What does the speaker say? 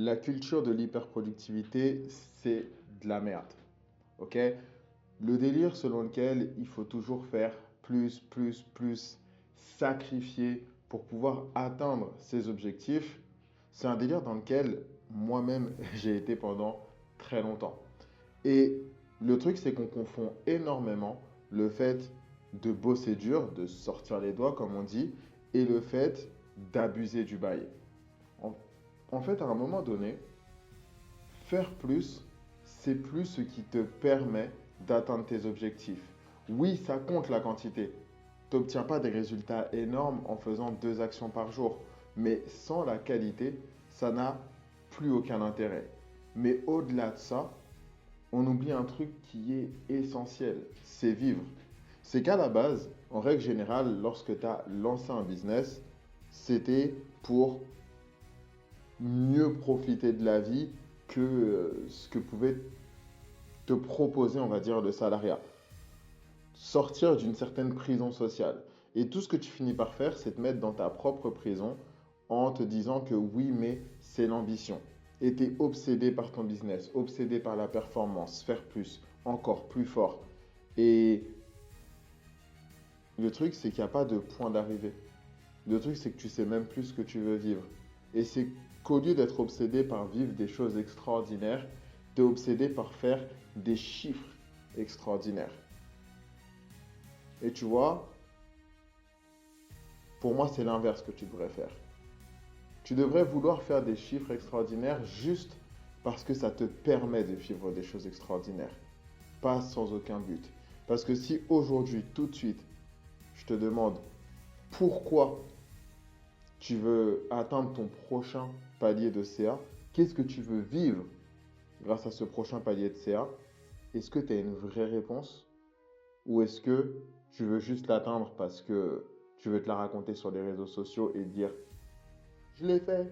la culture de l'hyperproductivité, c'est de la merde. Ok? Le délire selon lequel il faut toujours faire plus, sacrifier pour pouvoir atteindre ses objectifs, c'est un délire dans lequel moi-même j'ai été pendant très longtemps. Et le truc, c'est qu'on confond énormément le fait de bosser dur, de sortir les doigts, comme on dit, et le fait d'abuser du bail. En, en fait, à un moment donné, faire plus, c'est plus ce qui te permet d'atteindre tes objectifs. Oui, ça compte la quantité. Tu n'obtiens pas des résultats énormes en faisant 2 actions par jour. Mais sans la qualité, ça n'a plus aucun intérêt. Mais au-delà de ça, on oublie un truc qui est essentiel, c'est vivre. C'est qu'à la base, en règle générale, lorsque tu as lancé un business, c'était pour mieux profiter de la vie que ce que pouvait te proposer, on va dire, le salariat. Sortir d'une certaine prison sociale. Et tout ce que tu finis par faire, c'est te mettre dans ta propre prison en te disant que oui, mais c'est l'ambition. Et tu es obsédé par ton business, obsédé par la performance, faire plus, encore plus fort. Et le truc, c'est qu'il n'y a pas de point d'arrivée. Le truc, c'est que tu sais même plus ce que tu veux vivre. Et c'est qu'au lieu d'être obsédé par vivre des choses extraordinaires, tu es obsédé par faire des chiffres extraordinaires. Et tu vois, pour moi, c'est l'inverse que tu devrais faire. Tu devrais vouloir faire des chiffres extraordinaires juste parce que ça te permet de vivre des choses extraordinaires, pas sans aucun but. Parce que si aujourd'hui, tout de suite, je te demande pourquoi tu veux atteindre ton prochain palier de CA, qu'est-ce que tu veux vivre grâce à ce prochain palier de CA, est-ce que tu as une vraie réponse ou est-ce que tu veux juste l'atteindre parce que tu veux te la raconter sur les réseaux sociaux et dire je l'ai fait,